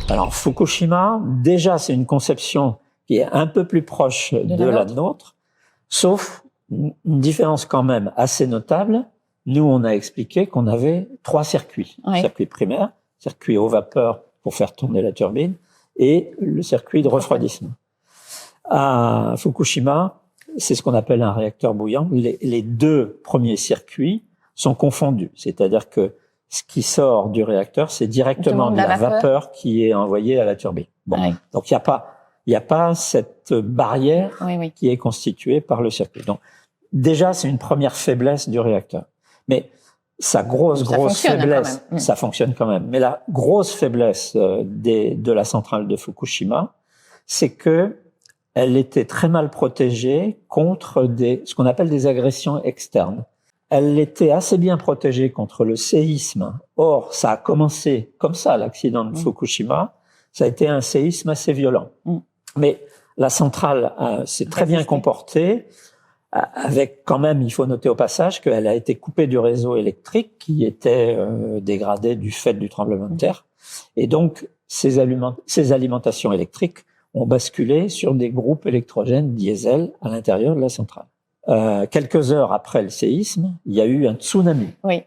Alors, Fukushima, déjà, c'est une conception qui est un peu plus proche de la nôtre, sauf une différence quand même assez notable. Nous, on a expliqué qu'on avait 3 circuits. Oui. Circuit primaire, circuit eau vapeur pour faire tourner la turbine, et le circuit de refroidissement. À Fukushima, c'est ce qu'on appelle un réacteur bouillant. Les 2 premiers circuits sont confondus. C'est-à-dire que ce qui sort du réacteur, c'est directement de la vapeur qui est envoyée à la turbine. Bon. Oui. Donc, il n'y a pas cette barrière qui est constituée par le circuit. Donc, déjà, c'est une première faiblesse du réacteur. Mais sa grosse faiblesse, ça fonctionne quand même. Mais la grosse faiblesse de la centrale de Fukushima, c'est que elle était très mal protégée contre ce qu'on appelle des agressions externes. Elle était assez bien protégée contre le séisme. Or, ça a commencé comme ça, l'accident de Fukushima. Ça a été un séisme assez violent. Mais la centrale s'est très bien comportée, avec quand même, il faut noter au passage qu'elle a été coupée du réseau électrique qui était dégradé du fait du tremblement de terre. Et donc, ces alimentations électriques ont basculé sur des groupes électrogènes diesel à l'intérieur de la centrale. Quelques heures après le séisme, il y a eu un tsunami. Oui.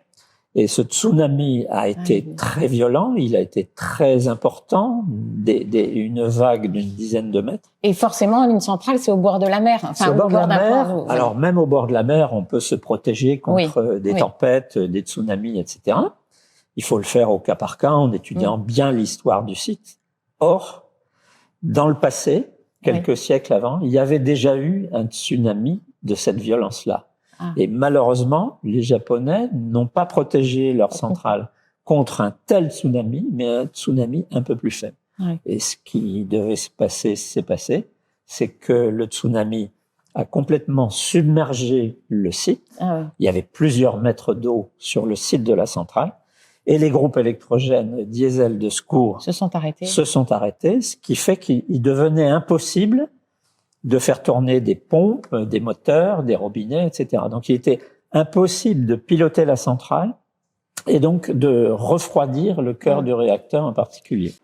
Et ce tsunami a été très violent, il a été très important, une vague d'une dizaine de mètres. Et forcément, une centrale, c'est au bord de la mer. Enfin, au bord de la mer. Alors, même au bord de la mer, on peut se protéger contre des tempêtes, des tsunamis, etc. Il faut le faire au cas par cas, en étudiant bien l'histoire du site. Or, dans le passé, quelques siècles avant, il y avait déjà eu un tsunami de cette violence-là. Et malheureusement, les Japonais n'ont pas protégé leur centrale contre un tel tsunami, mais un tsunami un peu plus faible. Et ce qui devait se passer s'est passé, c'est que le tsunami a complètement submergé le site. Il y avait plusieurs mètres d'eau sur le site de la centrale. Et les groupes électrogènes diesel de secours se sont arrêtés, ce qui fait qu'il devenait impossible de faire tourner des pompes, des moteurs, des robinets, etc. Donc, il était impossible de piloter la centrale et donc de refroidir le cœur du réacteur en particulier.